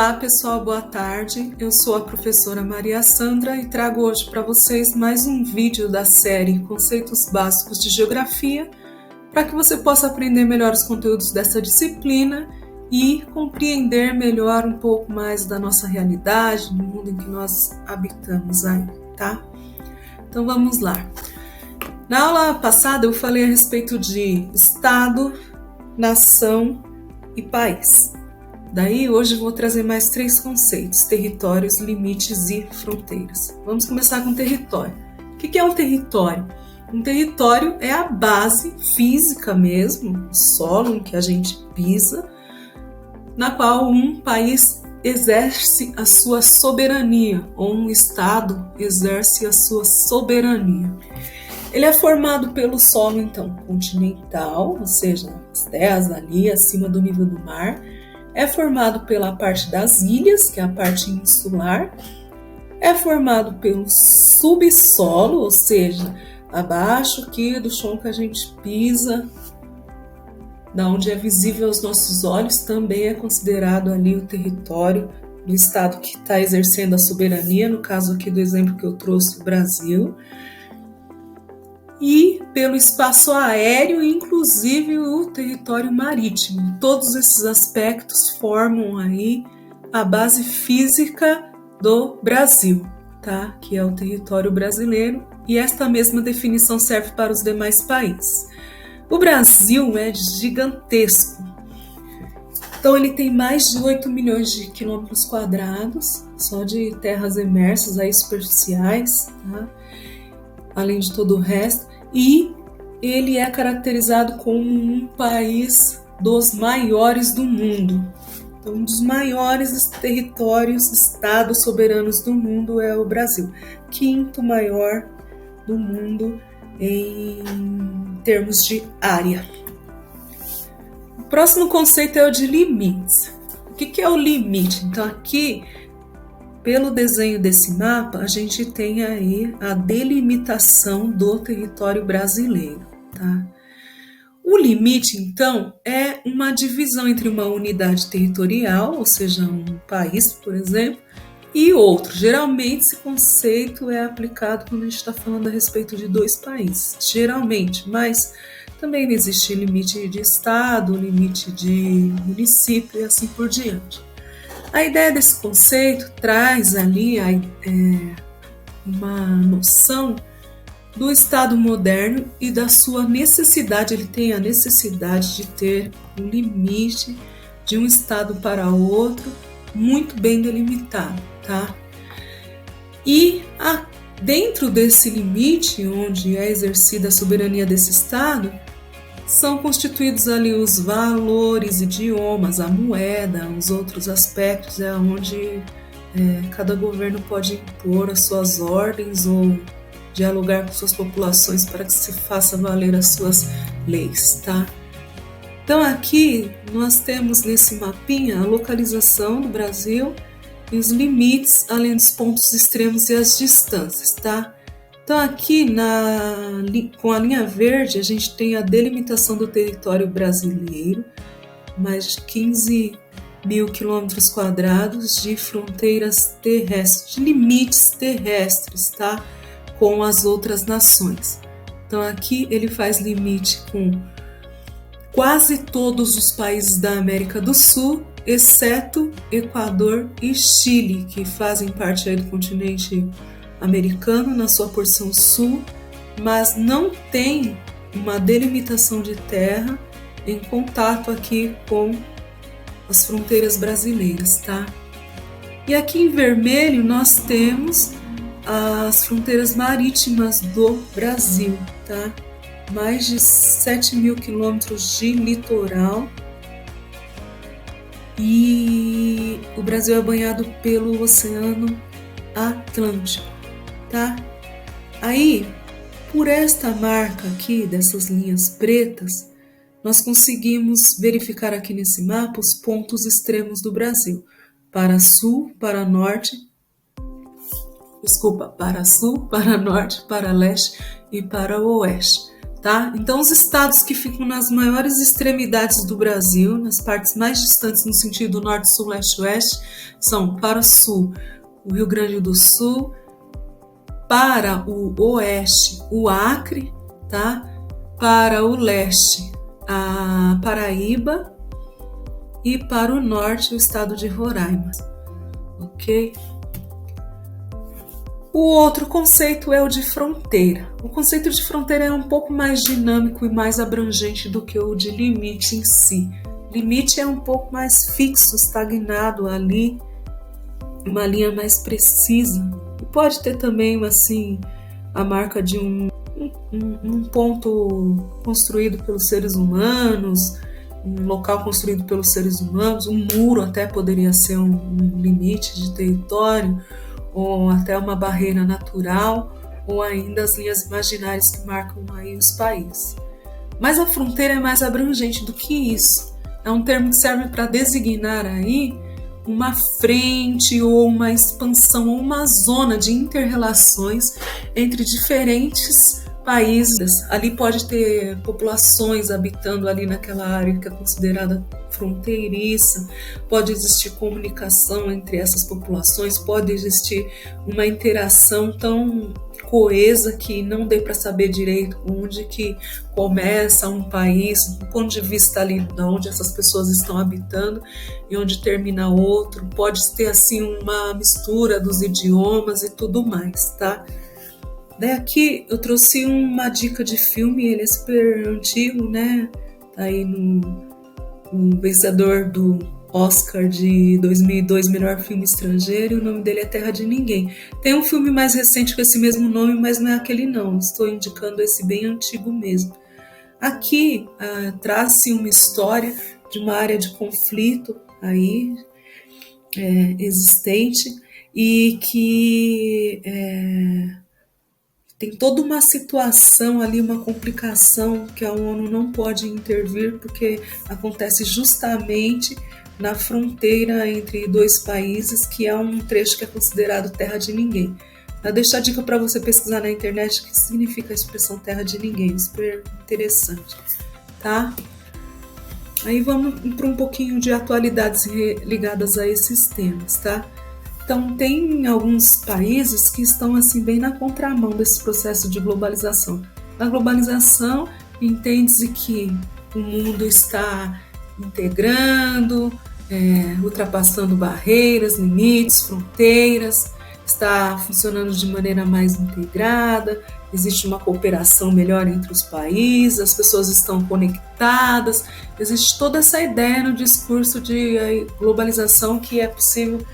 Olá pessoal, boa tarde. Eu sou a professora Maria Sandra e trago hoje para vocês mais um vídeo da série Conceitos Básicos de Geografia, para que você possa aprender melhor os conteúdos dessa disciplina e compreender melhor um pouco mais da nossa realidade, do mundo em que nós habitamos aí, tá? Então vamos lá. Na aula passada eu falei a respeito de Estado, nação e país. Daí hoje eu vou trazer mais 3 conceitos: territórios, limites e fronteiras. Vamos começar com território. O que é um território? Um território é a base física mesmo, o solo em que a gente pisa, na qual um país exerce a sua soberania, ou um estado exerce a sua soberania. Ele é formado pelo solo, então, continental, ou seja, as terras ali acima do nível do mar. É formado pela parte das ilhas, que é a parte insular. É formado pelo subsolo, ou seja, abaixo aqui do chão que a gente pisa, da onde é visível aos nossos olhos, também é considerado ali o território do estado que está exercendo a soberania, no caso aqui do exemplo que eu trouxe, o Brasil. E pelo espaço aéreo, inclusive o território marítimo. Todos esses aspectos formam aí a base física do Brasil, tá? Que é o território brasileiro, e esta mesma definição serve para os demais países. O Brasil é gigantesco, então ele tem mais de 8 milhões de quilômetros quadrados, só de terras emersas aí superficiais, tá? Além de todo o resto, e ele é caracterizado como um país dos maiores do mundo. Então, um dos maiores territórios, estados soberanos do mundo é o Brasil. 5º maior do mundo em termos de área. O próximo conceito é o de limites. O que é o limite? Então, aqui, pelo desenho desse mapa, a gente tem aí a delimitação do território brasileiro, tá? O limite, então, é uma divisão entre uma unidade territorial, ou seja, um país, por exemplo, e outro. Geralmente, esse conceito é aplicado quando a gente está falando a respeito de 2 países, geralmente, mas também existe limite de estado, limite de município e assim por diante. A ideia desse conceito traz ali uma noção do Estado moderno e da sua necessidade. Ele tem a necessidade de ter um limite de um Estado para outro muito bem delimitado, tá? E dentro desse limite, onde é exercida a soberania desse Estado, são constituídos ali os valores, idiomas, a moeda, os outros aspectos, onde cada governo pode impor as suas ordens ou dialogar com suas populações para que se faça valer as suas leis, tá? Então aqui nós temos nesse mapinha a localização do Brasil e os limites, além dos pontos extremos e as distâncias, tá? Então aqui com a linha verde a gente tem a delimitação do território brasileiro, mais de 15 mil quilômetros quadrados de fronteiras terrestres, de limites terrestres, tá? Com as outras nações. Então aqui ele faz limite com quase todos os países da América do Sul, exceto Equador e Chile, que fazem parte aí do continente americano na sua porção sul, mas não tem uma delimitação de terra em contato aqui com as fronteiras brasileiras, tá? E aqui em vermelho nós temos as fronteiras marítimas do Brasil, tá? Mais de 7 mil quilômetros de litoral, e o Brasil é banhado pelo Oceano Atlântico, tá? Aí, por esta marca aqui, dessas linhas pretas, nós conseguimos verificar aqui nesse mapa os pontos extremos do Brasil, para sul, para norte, para sul, para norte, para leste e para o oeste, tá? Então, os estados que ficam nas maiores extremidades do Brasil, nas partes mais distantes no sentido norte, sul, leste, oeste, são para o sul, o Rio Grande do Sul, para o oeste, o Acre, tá? Para o leste, a Paraíba e para o norte, o estado de Roraima, ok? O outro conceito é o de fronteira. O conceito de fronteira é um pouco mais dinâmico e mais abrangente do que o de limite em si. Limite é um pouco mais fixo, estagnado ali, uma linha mais precisa. E pode ter também, assim, a marca de um ponto construído pelos seres humanos, um local construído pelos seres humanos, um muro até poderia ser um limite de território, ou até uma barreira natural, ou ainda as linhas imaginárias que marcam aí os países. Mas a fronteira é mais abrangente do que isso. É um termo que serve para designar aí uma frente ou uma expansão ou uma zona de inter-relações entre diferentes países. Ali pode ter populações habitando ali naquela área que é considerada fronteiriça, pode existir comunicação entre essas populações, pode existir uma interação tão coesa que não dê para saber direito onde que começa um país, do ponto de vista ali de onde essas pessoas estão habitando e onde termina outro. Pode ter assim uma mistura dos idiomas e tudo mais, tá? Daí aqui eu trouxe uma dica de filme, ele é super antigo, né? Tá aí no vencedor do Oscar de 2002, melhor filme estrangeiro, e o nome dele é Terra de Ninguém. Tem um filme mais recente com esse mesmo nome, mas não é aquele não, estou indicando esse bem antigo mesmo. Aqui traz-se uma história de uma área de conflito aí, existente, e que tem toda uma situação ali, uma complicação que a ONU não pode intervir, porque acontece justamente na fronteira entre dois países, que é um trecho que é considerado terra de ninguém. Eu deixo a dica para você pesquisar na internet o que significa a expressão terra de ninguém, super interessante, tá? Aí vamos para um pouquinho de atualidades ligadas a esses temas, tá? Então, tem alguns países que estão assim bem na contramão desse processo de globalização. Na globalização, entende-se que o mundo está integrando, ultrapassando barreiras, limites, fronteiras, está funcionando de maneira mais integrada, existe uma cooperação melhor entre os países, as pessoas estão conectadas, existe toda essa ideia no discurso de globalização que é possível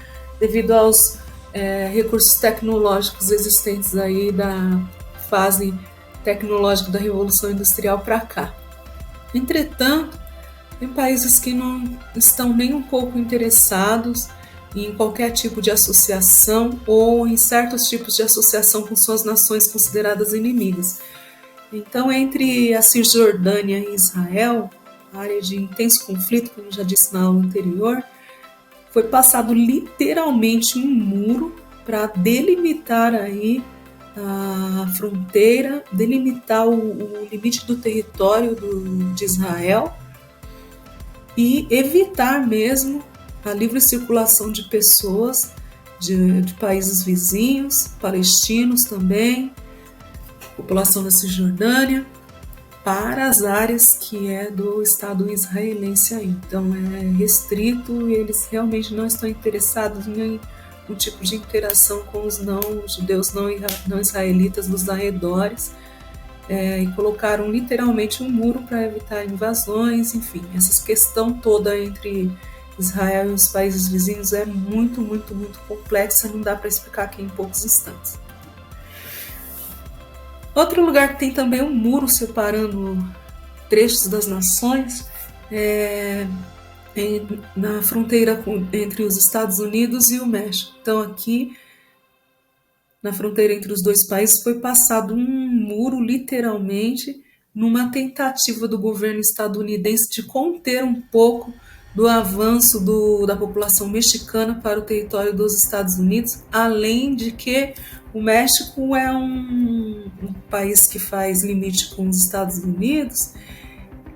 devido aos recursos tecnológicos existentes aí da fase tecnológica da Revolução Industrial para cá. Entretanto, tem países que não estão nem um pouco interessados em qualquer tipo de associação ou em certos tipos de associação com suas nações consideradas inimigas. Então, entre a Cisjordânia e Israel, área de intenso conflito, como já disse na aula anterior, foi passado literalmente um muro para delimitar aí a fronteira, delimitar o limite do território de Israel e evitar mesmo a livre circulação de pessoas de países vizinhos, palestinos também, população da Cisjordânia, para as áreas que é do Estado israelense aí. Então é restrito e eles realmente não estão interessados em nenhum tipo de interação com os judeus não israelitas dos arredores, e colocaram literalmente um muro para evitar invasões, enfim, essa questão toda entre Israel e os países vizinhos é muito, muito, muito complexa, não dá para explicar aqui em poucos instantes. Outro lugar que tem também um muro separando trechos das nações na fronteira entre os Estados Unidos e o México. Então aqui, na fronteira entre os dois países, foi passado um muro, literalmente, numa tentativa do governo estadunidense de conter um pouco do avanço da população mexicana para o território dos Estados Unidos, além de que o México é um país que faz limite com os Estados Unidos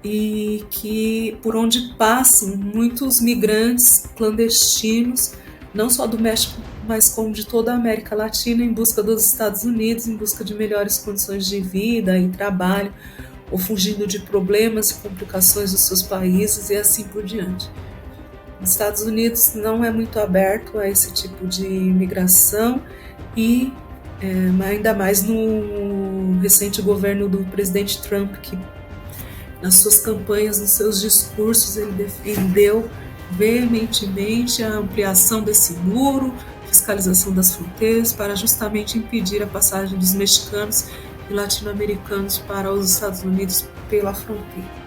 e que por onde passam muitos migrantes clandestinos, não só do México, mas como de toda a América Latina, em busca dos Estados Unidos, em busca de melhores condições de vida e trabalho, ou fugindo de problemas e complicações dos seus países e assim por diante. Os Estados Unidos não é muito aberto a esse tipo de imigração e ainda mais no recente governo do presidente Trump, que nas suas campanhas, nos seus discursos, ele defendeu veementemente a ampliação desse muro, fiscalização das fronteiras, para justamente impedir a passagem dos mexicanos e latino-americanos para os Estados Unidos pela fronteira.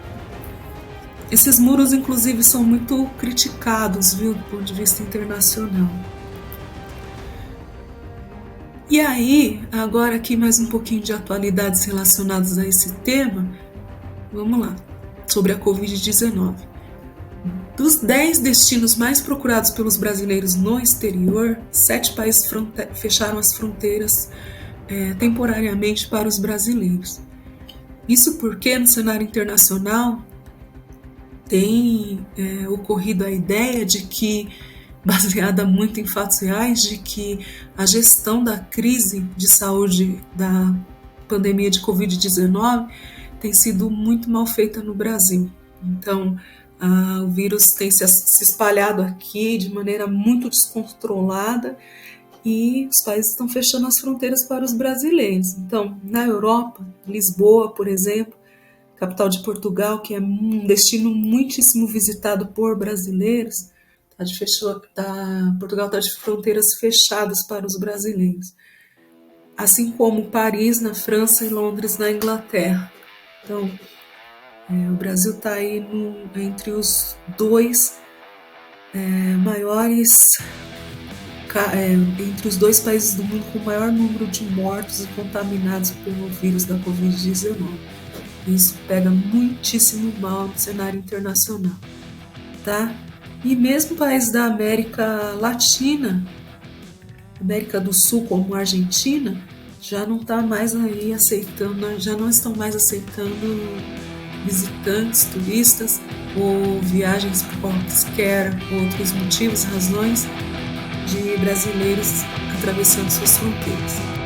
Esses muros, inclusive, são muito criticados, viu, do ponto de vista internacional. E aí, agora aqui mais um pouquinho de atualidades relacionadas a esse tema. Vamos lá, sobre a Covid-19. Dos 10 destinos mais procurados pelos brasileiros no exterior, 7 países fecharam as fronteiras temporariamente para os brasileiros. Isso porque no cenário internacional tem ocorrido a ideia de que, baseada muito em fatos reais, de que a gestão da crise de saúde da pandemia de Covid-19 tem sido muito mal feita no Brasil. Então, o vírus tem se espalhado aqui de maneira muito descontrolada e os países estão fechando as fronteiras para os brasileiros. Então, na Europa, Lisboa, por exemplo, capital de Portugal, que é um destino muitíssimo visitado por brasileiros, Portugal está de fronteiras fechadas para os brasileiros. Assim como Paris, na França, e Londres, na Inglaterra. Então, o Brasil está aí entre os dois entre os dois países do mundo com o maior número de mortos e contaminados pelo vírus da Covid-19. Isso pega muitíssimo mal no cenário internacional, tá? E mesmo países da América Latina, América do Sul, como a Argentina, já não estão mais aceitando visitantes, turistas ou viagens por quaisquer outros motivos, razões de brasileiros atravessando suas fronteiras.